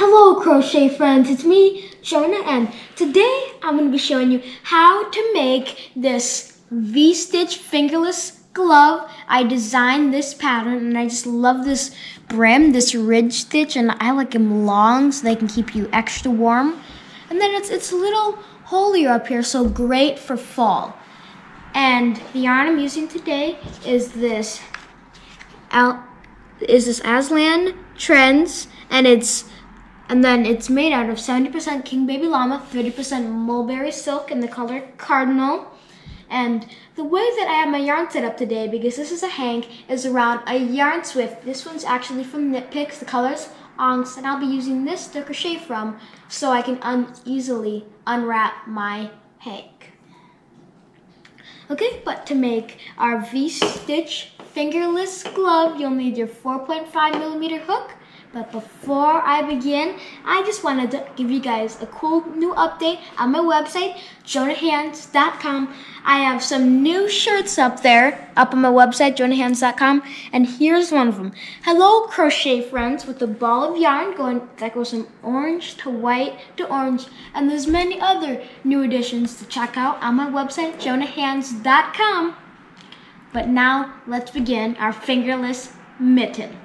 Hello crochet friends, it's me, Jonah, and today I'm going to be showing you how to make this V-stitch fingerless glove. I designed this pattern and I just love this brim, this ridge stitch, and I like them long so they can keep you extra warm. And then it's a little holier up here, so great for fall. And the yarn I'm using today is this Aslan Trends, and then it's made out of 70% King Baby Llama, 30% Mulberry Silk in the color Cardinal. And the way that I have my yarn set up today, because this is a hank, is around a yarn swift. This one's actually from Knit Picks, the color's Onks, and I'll be using this to crochet from so I can easily unwrap my hank. Okay, but to make our V-stitch fingerless glove, you'll need your 4.5mm hook. But before I begin, I just wanted to give you guys a cool new update on my website, jonahhands.com. I have some new shirts up on my website, jonahhands.com, and here's one of them. Hello, crochet friends, with a ball of yarn that goes from orange to white to orange, and there's many other new additions to check out on my website, jonahhands.com. But now, let's begin our fingerless mitten.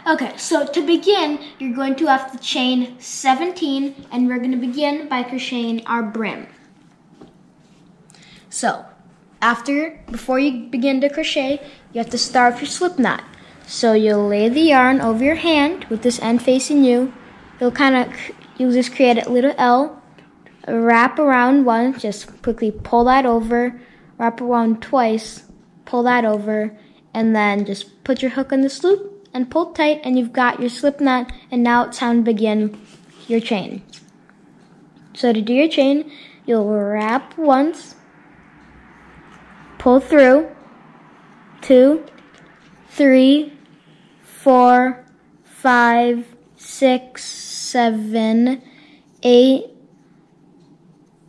Okay, so to begin, you're going to have to chain 17, and we're going to begin by crocheting our brim. So, before you begin to crochet, you have to start with your slip knot. So you'll lay the yarn over your hand with this end facing you. You'll just create a little L, wrap around once, just quickly pull that over, wrap around twice, pull that over, and then just put your hook on this loop and pull tight, and you've got your slip knot, and now it's time to begin your chain. So to do your chain, you'll wrap once, pull through, 2, 3, 4, 5, 6, 7, 8,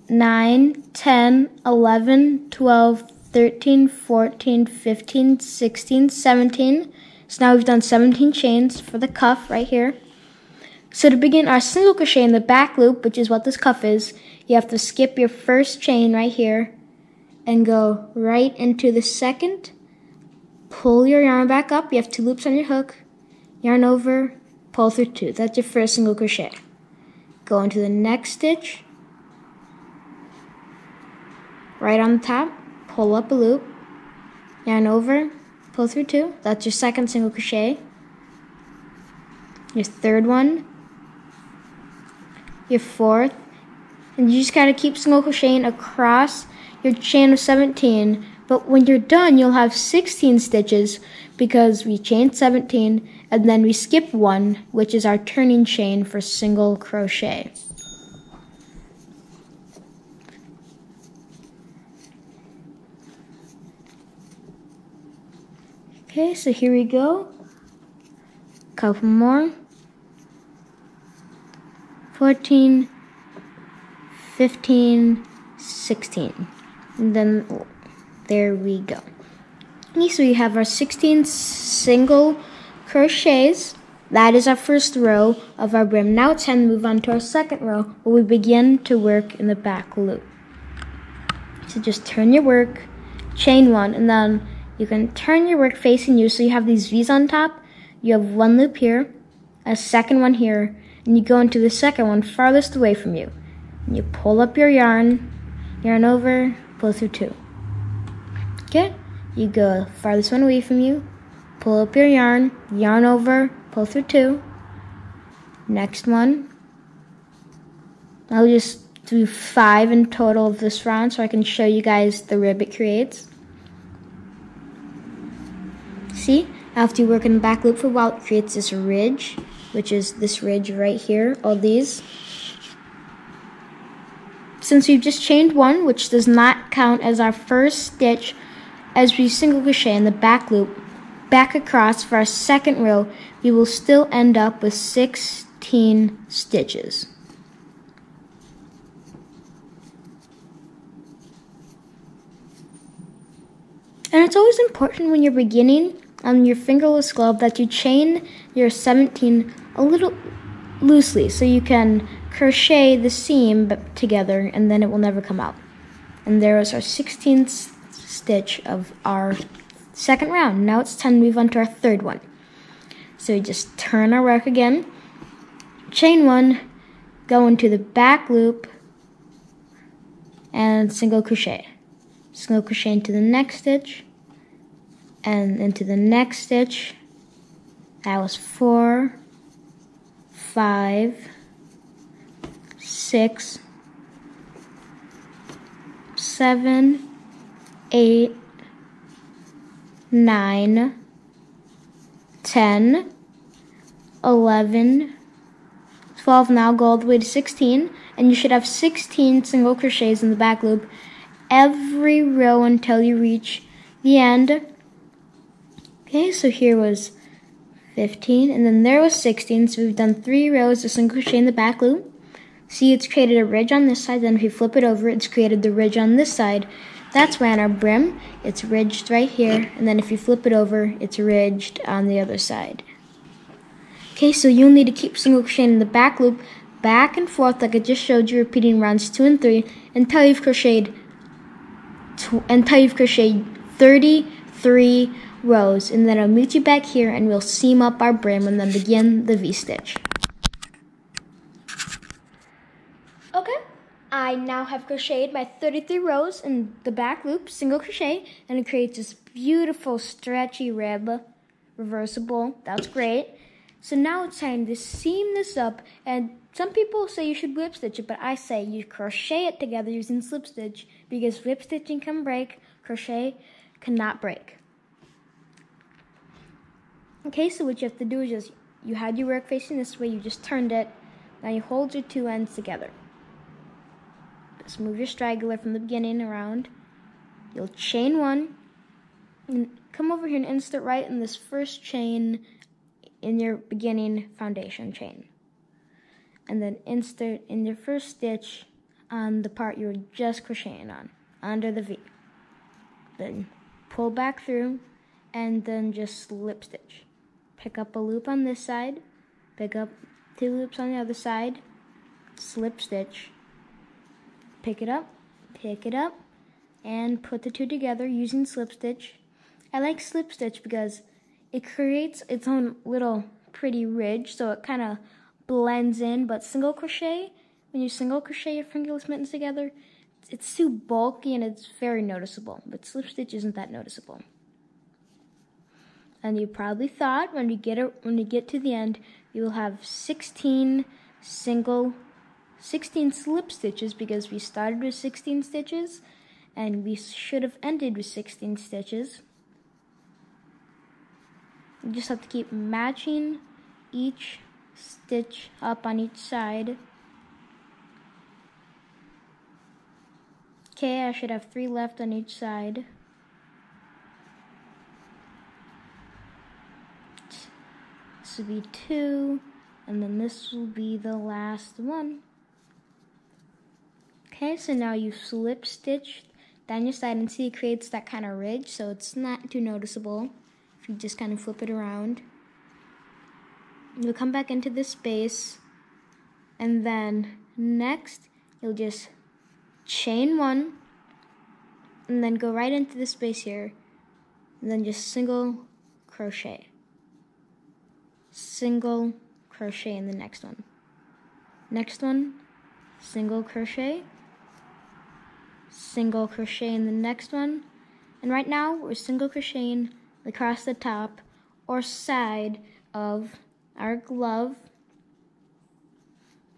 9, 10, 11, 12, 13, 14, 15, 16, 17. So now we've done 17 chains for the cuff right here. So to begin our single crochet in the back loop, which is what this cuff is, you have to skip your first chain right here and go right into the second. Pull your yarn back up. You have 2 loops on your hook. Yarn over, pull through 2. That's your first single crochet. Go into the next stitch. Right on the top, pull up a loop. Yarn over, pull through 2. That's your second single crochet. Your third one. Your fourth. And you just gotta keep single crocheting across your chain of 17. But when you're done, you'll have 16 stitches because we chained 17 and then we skip 1, which is our turning chain for single crochet. Okay, so here we go. Couple more. 14, 15, 16. And then there we go. Okay, so we have our 16 single crochets. That is our first row of our brim. Now it's time to move on to our second row where we begin to work in the back loop. So just turn your work, chain 1, and then you can turn your work facing you, so you have these V's on top. You have 1 loop here, a second one here, and you go into the second one farthest away from you. And you pull up your yarn over, pull through 2. Okay, you go farthest one away from you, pull up your yarn over, pull through 2. Next one. I'll just do 5 in total of this round so I can show you guys the rib it creates. See, after you work in the back loop for a while, it creates this ridge, which is this ridge right here, all these. Since we've just chained 1, which does not count as our first stitch, as we single crochet in the back loop, back across for our second row, we will still end up with 16 stitches. And it's always important when you're beginning on your fingerless glove that you chain your 17 a little loosely so you can crochet the seam together and then it will never come out. And there is our 16th stitch of our second round. Now it's time to move on to our third one. So we just turn our work again, chain 1, go into the back loop, and single crochet. Single crochet into the next stitch, and into the next stitch. That was 4, 5, 6, 7, 8, 9, 10, 11, 12. Now go all the way to 16, and you should have 16 single crochets in the back loop every row until you reach the end. Okay, so here was 15, and then there was 16, so we've done 3 rows of single crochet in the back loop. See, it's created a ridge on this side, then if you flip it over, it's created the ridge on this side. That's why on our brim, it's ridged right here, and then if you flip it over, it's ridged on the other side. Okay, so you'll need to keep single crocheting in the back loop back and forth like I just showed you, repeating rounds 2 and 3 until you've crocheted 33 rows, and then I'll meet you back here and we'll seam up our brim and then begin the V-stitch. Okay, I now have crocheted my 33 rows in the back loop, single crochet, and it creates this beautiful stretchy rib, reversible. That's great. So now it's time to seam this up, and some people say you should whip stitch it, but I say you crochet it together using slip stitch, because whip stitching can break, crochet cannot break. Okay, so what you have to do is just, you had your work facing this way, you just turned it, now you hold your 2 ends together. Just move your straggler from the beginning around. You'll chain 1, and come over here and insert right in this first chain in your beginning foundation chain. And then insert in your first stitch on the part you were just crocheting on, under the V. Then pull back through, and then just slip stitch. Pick up a loop on this side, pick up 2 loops on the other side, slip stitch, pick it up, and put the 2 together using slip stitch. I like slip stitch because it creates its own little pretty ridge, so it kind of blends in, but single crochet, when you single crochet your fingerless mittens together, it's too bulky and it's very noticeable, but slip stitch isn't that noticeable. And you probably thought when you get to the end, you will have 16 slip stitches, because we started with 16 stitches and we should have ended with 16 stitches. You just have to keep matching each stitch up on each side. Okay, I should have 3 left on each side. This will be 2, and then this will be the last one. Okay, so now you've slip stitched down your side, and see it creates that kind of ridge, so it's not too noticeable if you just kind of flip it around. You'll come back into this space, and then next you'll just chain 1, and then go right into the space here, and then just single crochet. Single crochet in the next one. Next one, single crochet. Single crochet in the next one. And right now we're single crocheting across the top or side of our glove.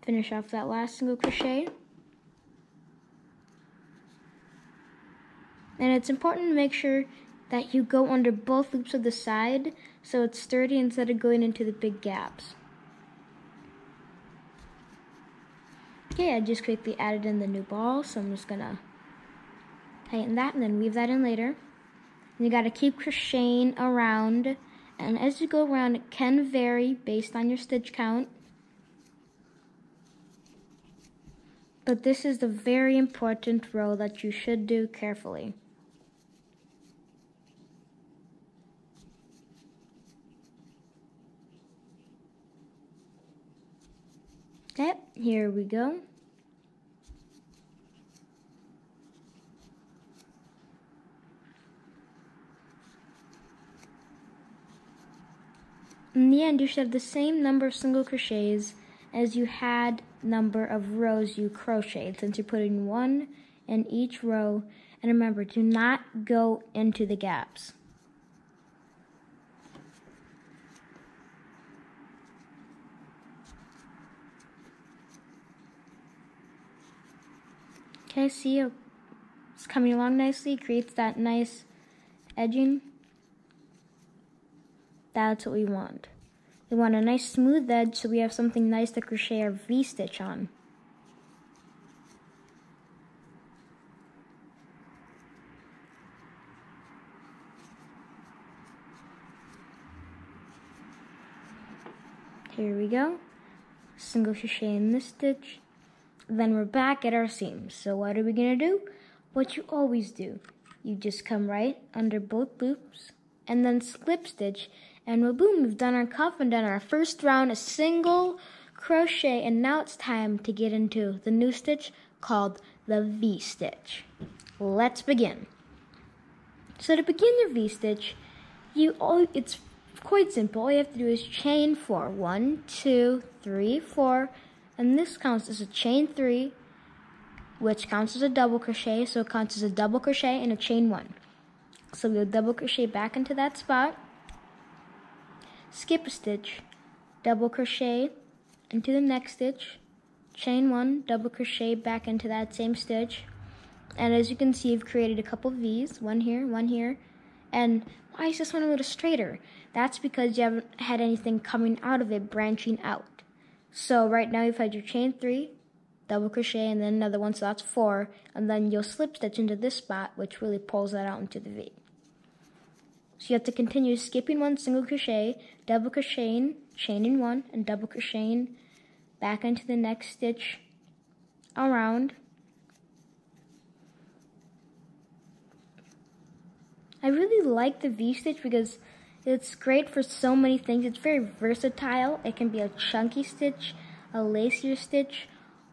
Finish off that last single crochet. And it's important to make sure that you go under both loops of the side so it's sturdy instead of going into the big gaps. Okay, I just quickly added in the new ball, so I'm just gonna tighten that and then weave that in later. And you gotta keep crocheting around, and as you go around it can vary based on your stitch count. But this is the very important row that you should do carefully. Here we go. In the end, you should have the same number of single crochets as you had number of rows you crocheted, since you're putting one in each row. And remember, do not go into the gaps. Okay, see how it's coming along nicely, creates that nice edging. That's what we want. We want a nice smooth edge so we have something nice to crochet our V-stitch on. Here we go. Single crochet in this stitch. Then we're back at our seams. So what are we gonna do? What you always do. You just come right under both loops and then slip stitch, and boom, we've done our cuff and done our first round, a single crochet, and now it's time to get into the new stitch called the V-stitch. Let's begin. So to begin your V-stitch, it's quite simple. All you have to do is chain 4. 1, 2, 3, 4, and this counts as a chain 3, which counts as a double crochet, so it counts as a double crochet and a chain 1. So we'll double crochet back into that spot, skip a stitch, double crochet into the next stitch, chain 1, double crochet back into that same stitch, and as you can see, you've created a couple V's, one here, and why is this one a little straighter? That's because you haven't had anything coming out of it branching out. So right now you've had your chain 3, double crochet, and then another one, so that's 4, and then you'll slip stitch into this spot, which really pulls that out into the V. So you have to continue skipping 1 single crochet, double crocheting, chaining 1, and double crocheting back into the next stitch around. I really like the V-stitch because it's great for so many things. It's very versatile. It can be a chunky stitch, a lacier stitch,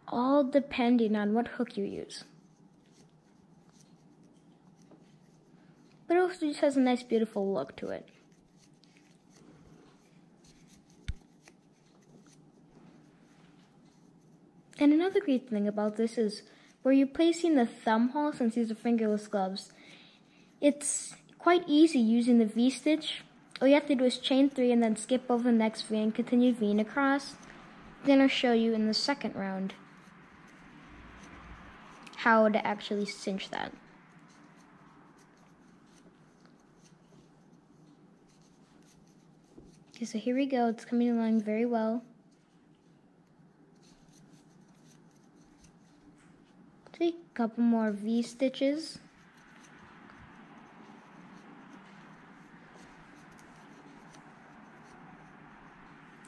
all depending on what hook you use. But it also just has a nice, beautiful look to it. And another great thing about this is where you're placing the thumb hole, since these are fingerless gloves, it's quite easy using the V-stitch. All you have to do is chain 3 and then skip over the next V and continue V'ing across. Then I'll show you in the second round how to actually cinch that. Okay, so here we go. It's coming along very well. See, a couple more V-stitches.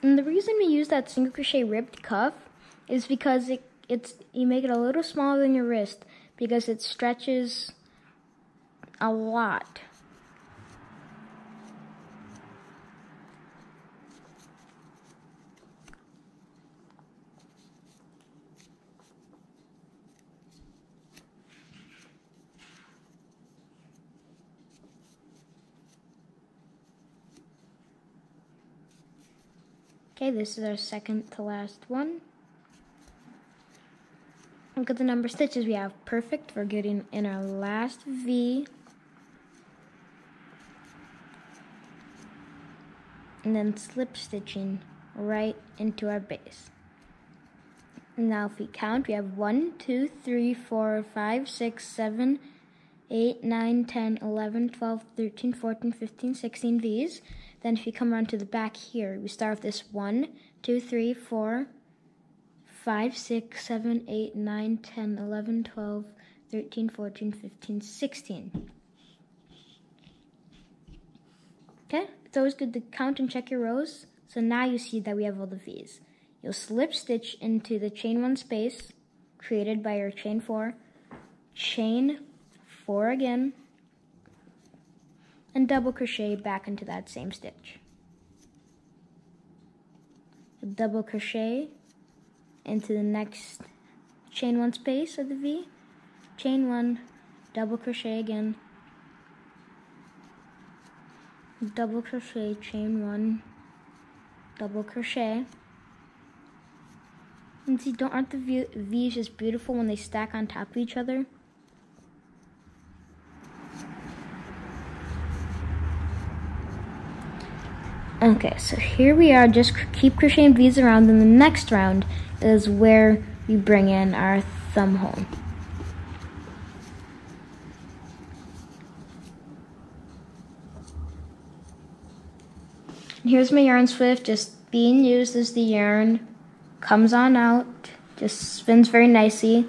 And the reason we use that single crochet ribbed cuff is because you make it a little smaller than your wrist because it stretches a lot. Okay, this is our second to last one. Look at the number of stitches we have. Perfect. We're getting in our last V. And then slip stitching right into our base. Now if we count, we have 1, 2, 3, 4, 5, 6, 7, 8, 9, 10, 11, 12, 13, 14, 15, 16 V's. Then if you come around to the back here, we start with this 1, 2, 3, 4, 5, 6, 7, 8, 9, 10, 11, 12, 13, 14, 15, 16. Okay, it's always good to count and check your rows. So now you see that we have all the V's. You'll slip stitch into the chain 1 space created by your chain 4, chain 4 again, and double crochet back into that same stitch. Double crochet into the next chain 1 space of the V, chain 1, double crochet again, double crochet, chain 1, double crochet. And see, aren't the V's just beautiful when they stack on top of each other? Okay, so here we are, just keep crocheting V's around, and the next round is where we bring in our thumb hole. Here's my yarn swift, just being used as the yarn comes on out, just spins very nicely.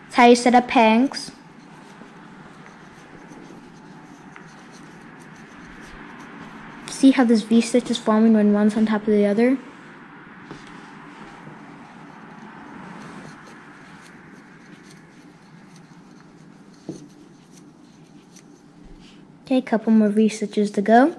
That's how you set up pegs. See how this V-stitch is forming when one's on top of the other? Okay, a couple more V-stitches to go.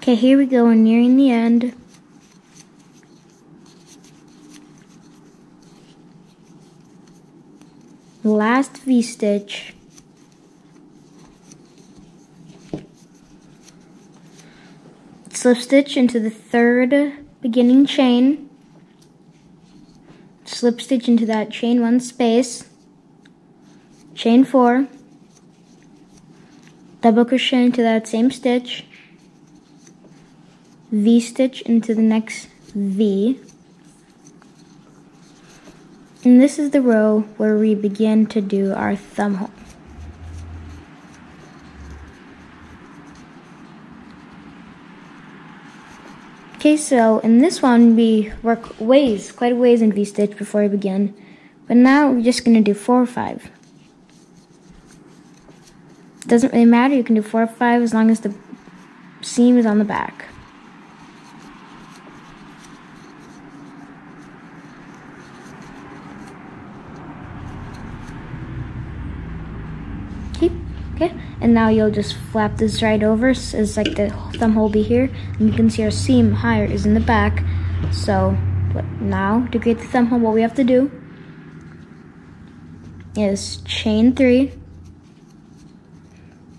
Okay, here we go, we're nearing the end. Last V-stitch. Slip stitch into the third beginning chain. Slip stitch into that chain 1 space. Chain 4. Double crochet into that same stitch. V-stitch into the next V. And this is the row where we begin to do our thumb hole. Okay, so in this one we work quite a ways in V-stitch before we begin. But now we're just going to do 4 or 5. Doesn't really matter, you can do 4 or 5 as long as the seam is on the back. Okay, and now you'll just flap this right over, so it's like the thumb hole will be here, and you can see our seam higher is in the back. So, now to create the thumb hole, what we have to do is chain 3,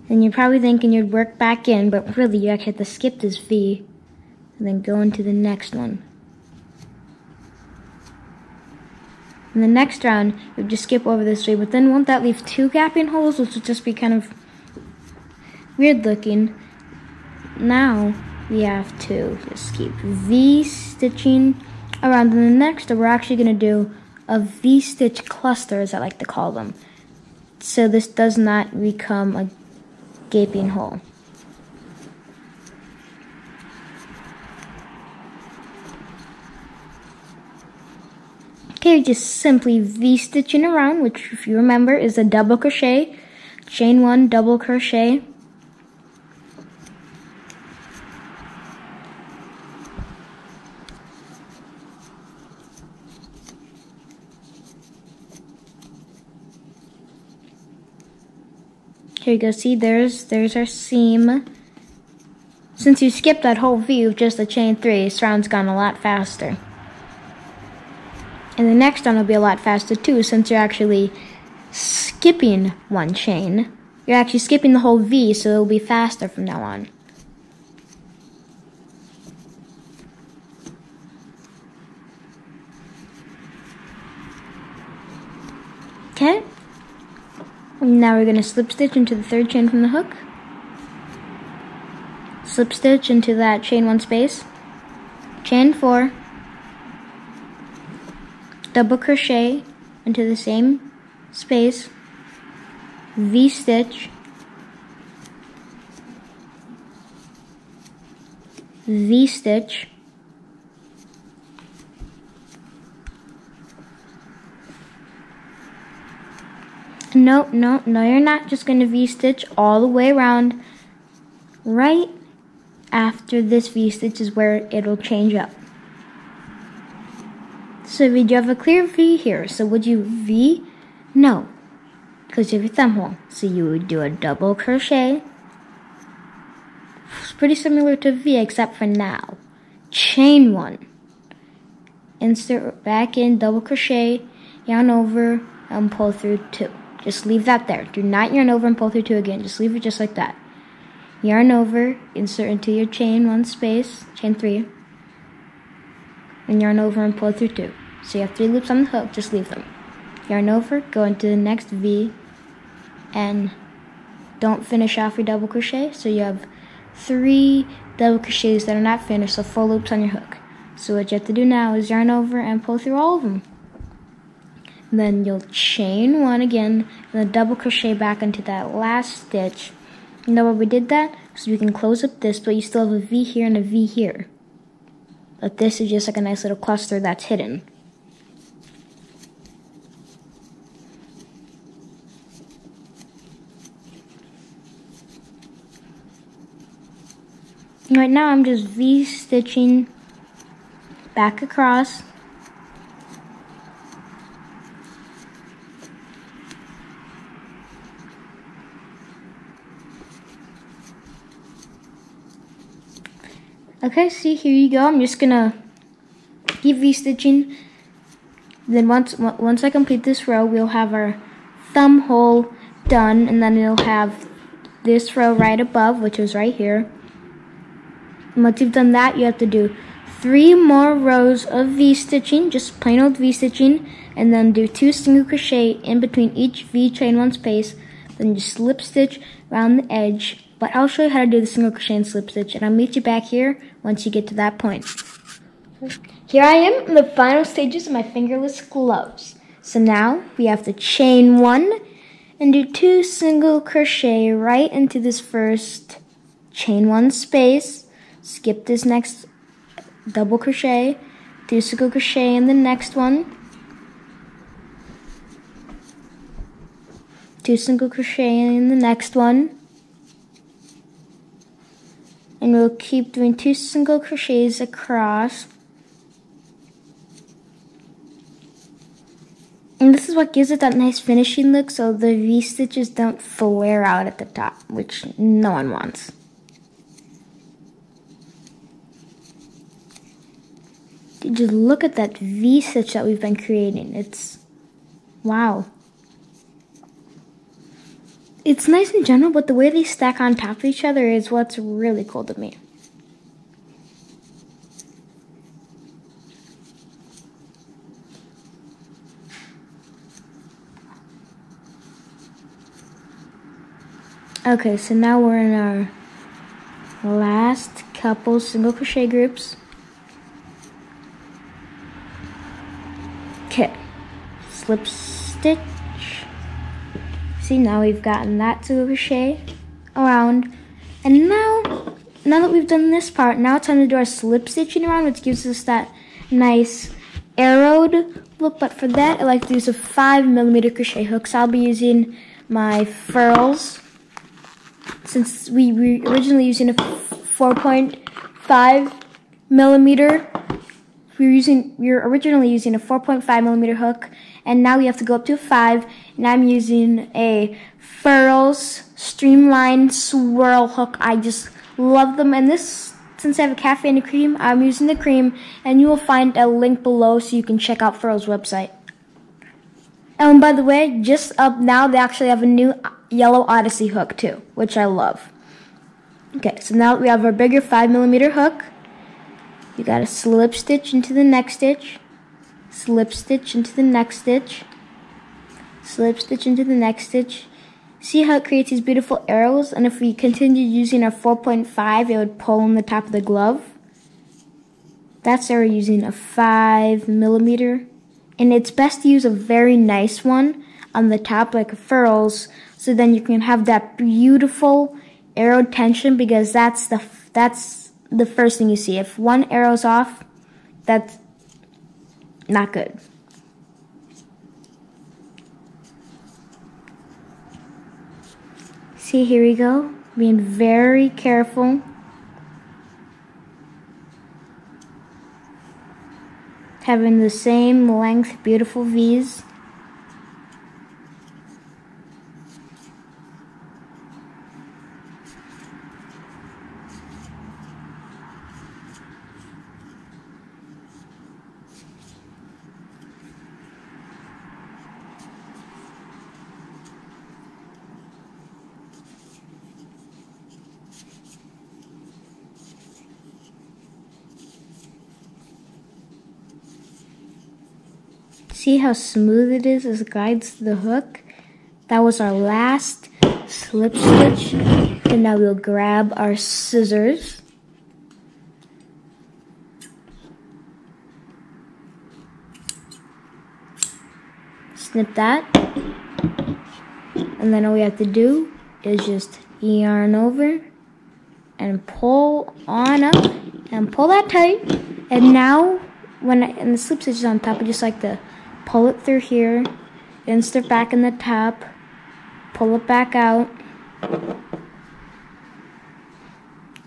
and you're probably thinking you'd work back in, but really you actually have to skip this V, and then go into the next one. In the next round, you just skip over this way, but then won't that leave 2 gapping holes, which would just be kind of weird looking. Now, we have to just keep V-stitching around. And the next, we're actually going to do a V-stitch cluster, as I like to call them. So this does not become a gaping hole. Okay, just simply V-stitching around, which if you remember is a double crochet, chain 1, double crochet, here you go, see there's our seam. Since you skipped that whole V with just a chain 3, this round's gone a lot faster. And the next one will be a lot faster too, since you're actually skipping 1 chain. You're actually skipping the whole V, so it'll be faster from now on. Okay. Now we're going to slip stitch into the 3rd chain from the hook. Slip stitch into that chain 1 space. Chain 4. double crochet into the same space, V-stitch, V-stitch, no, you're not just going to V-stitch all the way around. Right after this V-stitch is where it'll change up. So we do have a clear V here. So would you V? No, because you have your thumb hole. So you would do a double crochet. It's pretty similar to V except for now. Chain 1. Insert back in, double crochet, yarn over, and pull through 2. Just leave that there. Do not yarn over and pull through 2 again. Just leave it just like that. Yarn over, insert into your chain 1 space, chain 3, and yarn over and pull through 2. So you have 3 loops on the hook, just leave them. Yarn over, go into the next V, and don't finish off your double crochet. So you have 3 double crochets that are not finished, so 4 loops on your hook. So what you have to do now is yarn over and pull through all of them. Then you'll chain 1 again, and then double crochet back into that last stitch. You know why we did that? So we can close up this, but you still have a V here and a V here. But this is just like a nice little cluster that's hidden. Right now I'm just V-stitching back across. Okay, see, here you go. I'm just gonna keep V-stitching. Then once I complete this row, we'll have our thumb hole done, and then it'll have this row right above, which is right here. And once you've done that, you have to do 3 more rows of V-stitching, just plain old V-stitching, and then do 2 single crochet in between each V, chain 1 space. Then you slip stitch around the edge. But I'll show you how to do the single crochet and slip stitch, and I'll meet you back here once you get to that point. Here I am in the final stages of my fingerless gloves. So now we have to chain 1 and do 2 single crochet right into this first chain 1 space. Skip this next double crochet, 2 single crochet in the next one, 2 single crochet in the next one. And we'll keep doing 2 single crochets across. And this is what gives it that nice finishing look, so the V-stitches don't flare out at the top, which no one wants. Just look at that V-stitch that we've been creating. It's, wow. It's nice in general, but the way they stack on top of each other is what's really cool to me. Okay, so now we're in our last couple single crochet groups. Okay, slip stitch. See, now we've gotten that single crochet around, and now that we've done this part, now it's time to do our slip stitching around, which gives us that nice arrowed look. But for that, I like to use a 5mm crochet hook. So I'll be using my furls, since we were originally using a 4.5mm. We were originally using a 4.5mm hook, and now we have to go up to a 5, and I'm using a Furls Streamline Swirl hook. I just love them, and this, since I have a cafe and a cream, I'm using the cream, and you will find a link below so you can check out Furls' website. And by the way, just up now, they actually have a new Yellow Odyssey hook too, which I love. Okay, so now we have our bigger 5mm hook. You gotta slip stitch into the next stitch, slip stitch into the next stitch, slip stitch into the next stitch. See how it creates these beautiful arrows? And if we continued using our 4.5, it would pull on the top of the glove. That's why we're using a 5mm And it's best to use a very nice one on the top, like furls, so then you can have that beautiful arrow tension, because that's the first thing you see. If one arrow's off, that's not good. See, here we go. Being very careful. Having the same length, beautiful V's. See how smooth it is as it glides the hook? That was our last slip stitch. And now we'll grab our scissors. Snip that. And then all we have to do is just yarn over and pull on up and pull that tight. And now, and the slip stitch is on top, I just like to pull it through here, insert back in the top, pull it back out,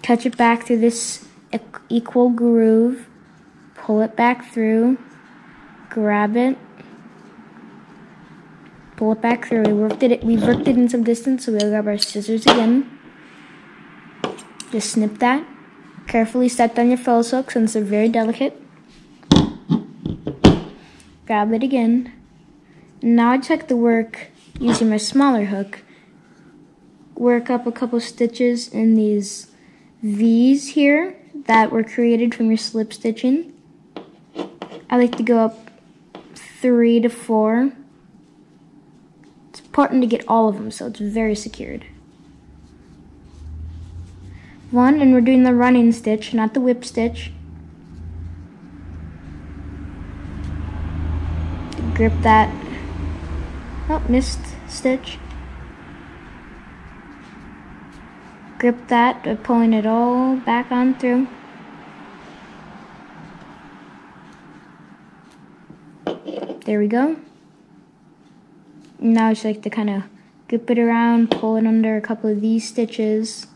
catch it back through this equal groove, pull it back through, grab it, pull it back through. We've worked it in some distance, so we'll grab our scissors again. Just snip that. Carefully set down your fellows hook since they're very delicate. Grab it again. Now I check the work using my smaller hook. Work up a couple stitches in these V's here that were created from your slip stitching. I like to go up 3 to 4. It's important to get all of them so it's very secured. 1, and we're doing the running stitch, not the whip stitch. Grip that. Oh, missed stitch. Grip that by pulling it all back on through. There we go. Now I just like to kind of grip it around, pull it under a couple of these stitches,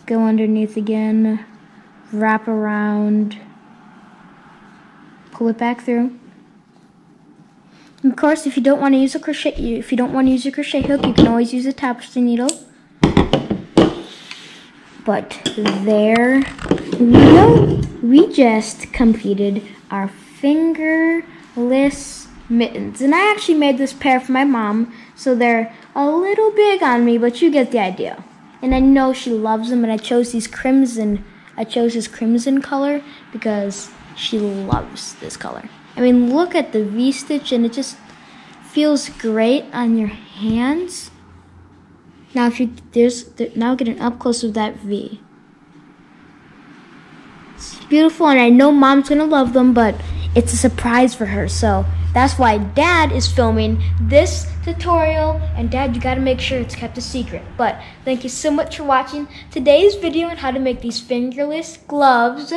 go underneath again, wrap around, pull it back through. Of course, if you don't want to use a crochet, if you don't want to use a crochet hook, you can always use a tapestry needle. But there we go. We just completed our fingerless mittens, and I actually made this pair for my mom, so they're a little big on me, but you get the idea. And I know she loves them, and I chose these crimson. I chose this crimson color because she loves this color. I mean, look at the V-stitch, and it just feels great on your hands. Now, now get an up close of that V. It's beautiful, and I know Mom's gonna love them, but it's a surprise for her. So that's why Dad is filming this tutorial, and Dad, you gotta make sure it's kept a secret. But thank you so much for watching today's video on how to make these fingerless gloves.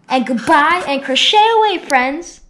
And goodbye, and crochet away, friends.